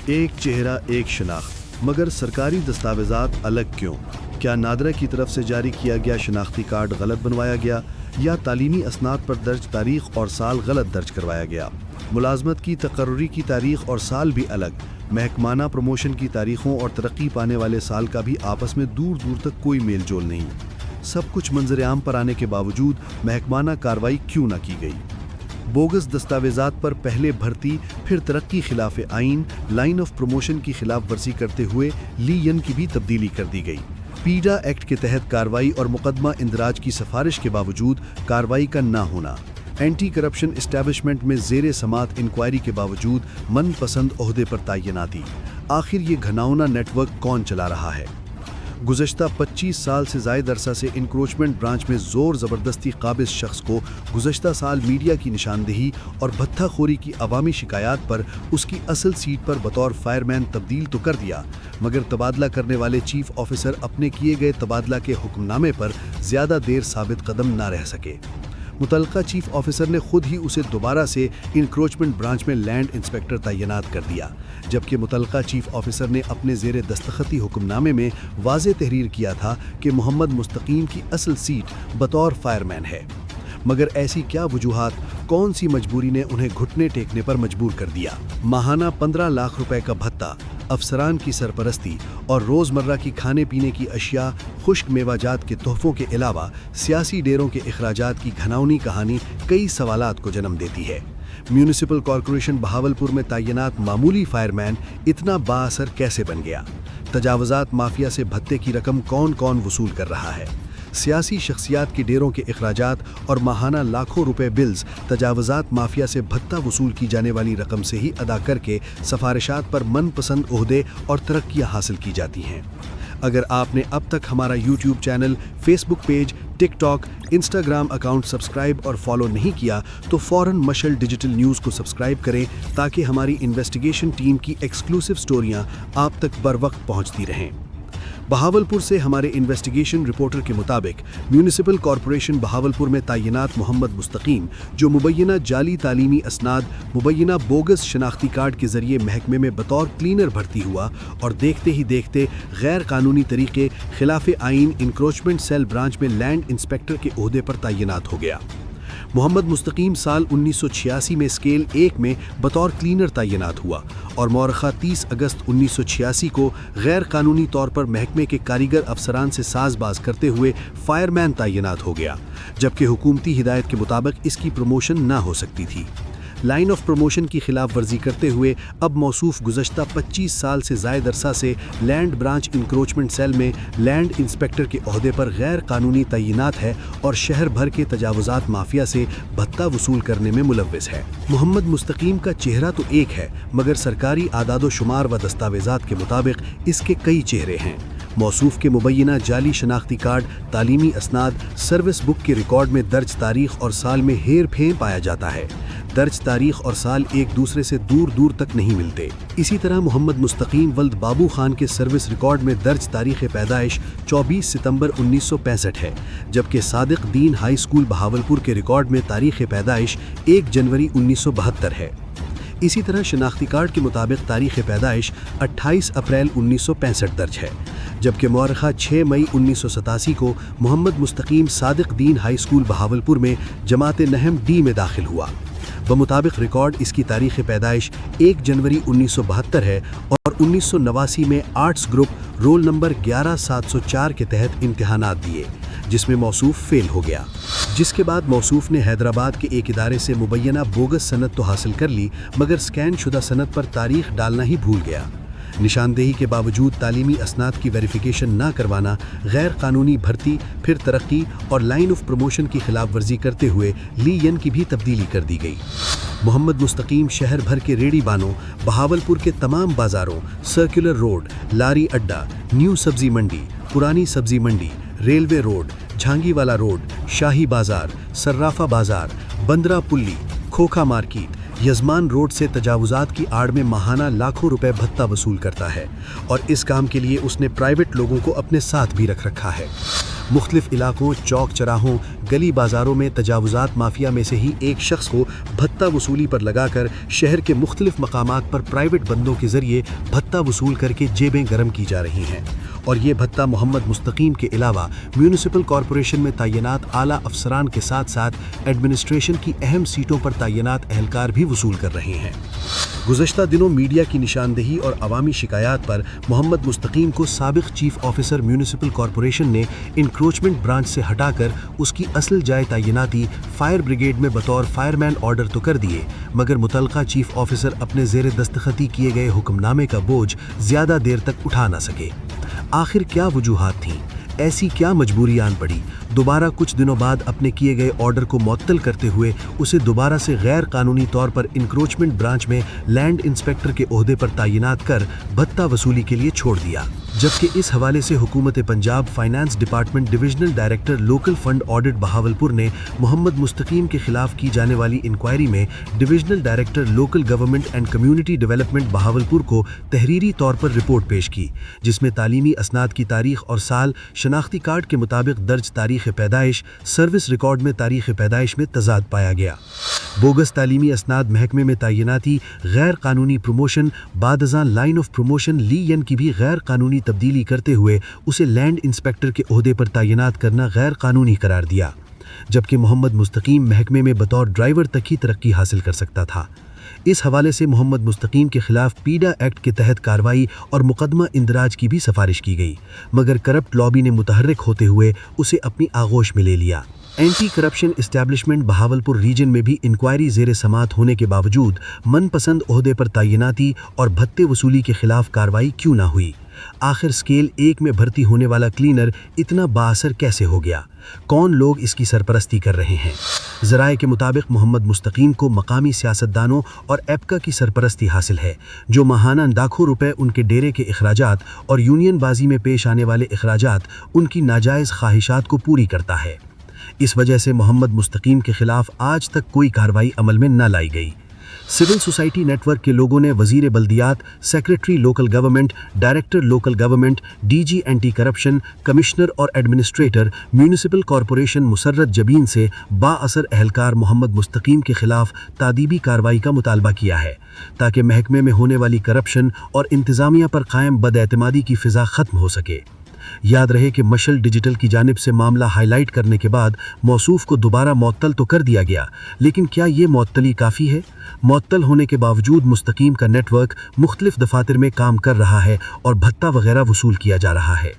ایک چہرہ ایک شناخت، مگر سرکاری دستاویزات الگ کیوں؟ کیا نادرہ کی طرف سے جاری کیا گیا شناختی کارڈ غلط بنوایا گیا یا تعلیمی اسناد پر درج تاریخ اور سال غلط درج کروایا گیا؟ ملازمت کی تقرری کی تاریخ اور سال بھی الگ، محکمانہ پروموشن کی تاریخوں اور ترقی پانے والے سال کا بھی آپس میں دور دور تک کوئی میل جول نہیں۔ سب کچھ منظر عام پر آنے کے باوجود محکمانہ کارروائی کیوں نہ کی گئی؟ بوگس دستاویزات پر پہلے بھرتی پھر ترقی خلاف آئین، لائن آف پروموشن کی خلاف ورزی کرتے ہوئے لی ین کی بھی تبدیلی کر دی گئی۔ پیڈا ایکٹ کے تحت کارروائی اور مقدمہ اندراج کی سفارش کے باوجود کارروائی کا نہ ہونا، اینٹی کرپشن اسٹیبلشمنٹ میں زیر سماعت انکوائری کے باوجود من پسند عہدے پر تعیناتی۔ آخر یہ گھناؤنا نیٹ ورک کون چلا رہا ہے؟ گزشتہ 25 سال سے زائد عرصہ سے انکروچمنٹ برانچ میں زور زبردستی قابض شخص کو گزشتہ سال میڈیا کی نشاندہی اور بھتہ خوری کی عوامی شکایات پر اس کی اصل سیٹ پر بطور فائر مین تبدیل تو کر دیا، مگر تبادلہ کرنے والے چیف آفیسر اپنے کیے گئے تبادلہ کے حکم نامے پر زیادہ دیر ثابت قدم نہ رہ سکے۔ متعلقہ چیف آفیسر نے خود ہی اسے دوبارہ سے انکروچمنٹ برانچ میں لینڈ انسپیکٹر تعینات کر دیا، جبکہ متعلقہ چیف آفیسر نے اپنے زیر دستخطی حکم نامے میں واضح تحریر کیا تھا کہ محمد مستقیم کی اصل سیٹ بطور فائر مین ہے۔ مگر ایسی کیا وجوہات، کون سی مجبوری نے انہیں گھٹنے ٹیکنے پر مجبور کر دیا؟ ماہانہ 15 لاکھ روپے کا بھتہ، افسران کی سرپرستی اور روزمرہ کی کھانے پینے کی اشیاء، خشک میوہ جات کے تحفوں کے علاوہ سیاسی ڈیروں کے اخراجات کی گھناؤنی کہانی کئی سوالات کو جنم دیتی ہے۔ میونسپل کارپوریشن بہاولپور میں تعینات معمولی فائر مین اتنا با اثر کیسے بن گیا؟ تجاوزات مافیا سے بھتے کی رقم کون کون وصول کر رہا ہے؟ سیاسی شخصیات کے ڈیروں کے اخراجات اور ماہانہ لاکھوں روپے بلز تجاوزات مافیا سے بھتہ وصول کی جانے والی رقم سے ہی ادا کر کے سفارشات پر من پسند عہدے اور ترقیاں حاصل کی جاتی ہیں۔ اگر آپ نے اب تک ہمارا یوٹیوب چینل، فیس بک پیج، ٹک ٹاک، انسٹاگرام اکاؤنٹ سبسکرائب اور فالو نہیں کیا تو فوراً مشعل ڈیجیٹل نیوز کو سبسکرائب کریں تاکہ ہماری انویسٹیگیشن ٹیم کی ایکسکلوسیو سٹوریاں آپ تک بر وقت پہنچتی رہیں۔ بہاولپور سے ہمارے انویسٹیگیشن رپورٹر کے مطابق میونسپل کارپوریشن بہاولپور میں تعینات محمد مستقیم، جو مبینہ جعلی تعلیمی اسناد، مبینہ بوگس شناختی کارڈ کے ذریعے محکمے میں بطور کلینر بھرتی ہوا اور دیکھتے ہی دیکھتے غیر قانونی طریقے خلاف آئین انکروچمنٹ سیل برانچ میں لینڈ انسپیکٹر کے عہدے پر تعینات ہو گیا۔ محمد مستقیم سال 1986 میں اسکیل 1 میں بطور کلینر تعینات ہوا اور مورخہ 30 اگست 1986 کو غیر قانونی طور پر محکمے کے کاریگر افسران سے ساز باز کرتے ہوئے فائر مین تعینات ہو گیا، جبکہ حکومتی ہدایت کے مطابق اس کی پروموشن نہ ہو سکتی تھی۔ لائن آف پروموشن کی خلاف ورزی کرتے ہوئے اب موصوف گزشتہ 25 سال سے زائد عرصہ سے لینڈ برانچ انکروچمنٹ سیل میں لینڈ انسپیکٹر کے عہدے پر غیر قانونی تعینات ہے اور شہر بھر کے تجاوزات مافیا سے بھتہ وصول کرنے میں ملوث ہے۔ محمد مستقیم کا چہرہ تو ایک ہے، مگر سرکاری اعداد و شمار و دستاویزات کے مطابق اس کے کئی چہرے ہیں۔ موصوف کے مبینہ جعلی شناختی کارڈ، تعلیمی اسناد، سروس بک کے ریکارڈ میں درج تاریخ اور سال میں ہیر پھیر پایا جاتا ہے۔ درج تاریخ اور سال ایک دوسرے سے دور دور تک نہیں ملتے۔ اسی طرح محمد مستقیم ولد بابو خان کے سروس ریکارڈ میں درج تاریخ پیدائش 24 ستمبر 1965 ہے، جبکہ صادق دین ہائی اسکول بہاولپور کے ریکارڈ میں تاریخ پیدائش 1 جنوری 1972 ہے۔ اسی طرح شناختی کارڈ کے مطابق تاریخ پیدائش 28 اپریل 1965 درج ہے، جبکہ مورخہ 6 مئی 1987 کو محمد مستقیم صادق دین ہائی اسکول بہاولپور میں جماعت نہم ڈی میں داخل ہوا۔ بمطابق ریکارڈ اس کی تاریخ پیدائش 1 جنوری 1972 ہے اور 1989 میں آرٹس گروپ رول نمبر 11704 کے تحت امتحانات دیے، جس میں موصوف فیل ہو گیا، جس کے بعد موصوف نے حیدرآباد کے ایک ادارے سے مبینہ بوگس سند تو حاصل کر لی، مگر سکین شدہ سند پر تاریخ ڈالنا ہی بھول گیا۔ نشاندہی کے باوجود تعلیمی اسناد کی ویریفیکیشن نہ کروانا، غیر قانونی بھرتی پھر ترقی اور لائن آف پروموشن کی خلاف ورزی کرتے ہوئے لی ین کی بھی تبدیلی کر دی گئی۔ محمد مستقیم شہر بھر کے ریڑھی بانوں، بہاولپور کے تمام بازاروں، سرکولر روڈ، لاری اڈا، نیو سبزی منڈی، پرانی سبزی منڈی، ریلوے روڈ، جھانگی والا روڈ، شاہی بازار، صرافہ بازار، بندرہ پلی، کھوکھا مارکیٹ، یزمان روڈ سے تجاوزات کی آڑ میں ماہانہ لاکھوں روپے بھتہ وصول کرتا ہے اور اس کام کے لیے اس نے پرائیویٹ لوگوں کو اپنے ساتھ بھی رکھا ہے۔ مختلف علاقوں، چوک چراہوں، گلی بازاروں میں تجاوزات مافیا میں سے ہی ایک شخص کو بھتہ وصولی پر لگا کر شہر کے مختلف مقامات پر پرائیویٹ بندوں کے ذریعے بھتہ وصول کر کے جیبیں گرم کی جا رہی ہیں، اور یہ بھتہ محمد مستقیم کے علاوہ میونسپل کارپوریشن میں تعینات اعلیٰ افسران کے ساتھ ساتھ ایڈمنسٹریشن کی اہم سیٹوں پر تعینات اہلکار بھی وصول کر رہے ہیں۔ گزشتہ دنوں میڈیا کی نشاندہی اور عوامی شکایات پر محمد مستقیم کو سابق چیف آفیسر میونسپل کارپوریشن نے انکروچمنٹ برانچ سے ہٹا کر اس کی اصل جائے تعیناتی فائر بریگیڈ میں بطور فائر مین آرڈر تو کر دیے، مگر متعلقہ چیف آفیسر اپنے زیر دستخطی کیے گئے حکم نامے کا بوجھ زیادہ دیر تک اٹھا نہ سکے۔ آخر کیا وجوہات تھیں؟ ایسی کیا مجبوری آن پڑی؟ دوبارہ کچھ دنوں بعد اپنے کیے گئے آرڈر کو معطل کرتے ہوئے اسے دوبارہ سے غیر قانونی طور پر انکروچمنٹ برانچ میں لینڈ انسپیکٹر کے عہدے پر تعینات کر بھتہ وصولی کے لیے چھوڑ دیا، جبکہ اس حوالے سے حکومت Punjab finance department divisional director local fund audit Bahawalpur نے محمد مستقیم کے خلاف کی جانے والی انکوائری میں divisional director local government and community development Bahawalpur کو تحریری طور پر رپورٹ پیش کی، جس میں تعلیمی اسناد کی تاریخ اور سال شناختی کارڈ کے مطابق درج تاریخ پیدائش سروس ریکارڈ میں تاریخ پیدائش میں تضاد پایا گیا۔ بوگس تعلیمی اسناد، محکمے میں تعیناتی، غیر قانونی پروموشن، بعد ازاں لائن آف پروموشن لی کی بھی غیر قانونی تبدیلی کرتے ہوئے اسے لینڈ انسپیکٹر کے عہدے پر تعینات کرنا غیر قانونی قرار دیا، جبکہ محمد مستقیم محکمے میں بطور ڈرائیور تک ہی ترقی حاصل کر سکتا تھا۔ اس حوالے سے محمد مستقیم کے خلاف پیڈا ایکٹ کے تحت کارروائی اور مقدمہ اندراج کی بھی سفارش کی گئی، مگر کرپٹ لابی نے متحرک ہوتے ہوئے اسے اپنی آغوش میں لے لیا۔ Anti corruption establishment Bahawalpur region میں بھی انکوائری زیر سماعت ہونے کے باوجود من پسند عہدے پر تعیناتی اور بھتے وصولی کے خلاف کارروائی کیوں نہ ہوئی؟ آخر اسکیل 1 میں بھرتی ہونے والا کلینر اتنا بااثر کیسے ہو گیا؟ کون لوگ اس کی سرپرستی کر رہے ہیں؟ ذرائع کے مطابق محمد مستقیم کو مقامی سیاستدانوں اور ایپکا کی سرپرستی حاصل ہے، جو ماہانہ لاکھوں روپے ان کے ڈیرے کے اخراجات اور یونین بازی میں پیش آنے والے اخراجات ان کی ناجائز خواہشات کو پوری کرتا ہے۔ اس وجہ سے محمد مستقیم کے خلاف آج تک کوئی کارروائی عمل میں نہ لائی گئی۔ سول سوسائٹی نیٹ ورک کے لوگوں نے وزیر بلدیات، secretary local government, director local government, D G anti corruption, commissioner اور administrator municipal corporation Musarrat Jabeen سے با اثر اہلکار محمد مستقیم کے خلاف تادیبی کارروائی کا مطالبہ کیا ہے، تاکہ محکمے میں ہونے والی کرپشن اور انتظامیہ پر قائم بداعتمادی کی فضا ختم ہو سکے۔ یاد رہے کہ مشل ڈیجیٹل کی جانب سے معاملہ ہائی لائٹ کرنے کے بعد موصوف کو دوبارہ معطل تو کر دیا گیا، لیکن کیا یہ معطلی کافی ہے؟ معطل ہونے کے باوجود مستقیم کا نیٹ ورک مختلف دفاتر میں کام کر رہا ہے اور بھتہ وغیرہ وصول کیا جا رہا ہے۔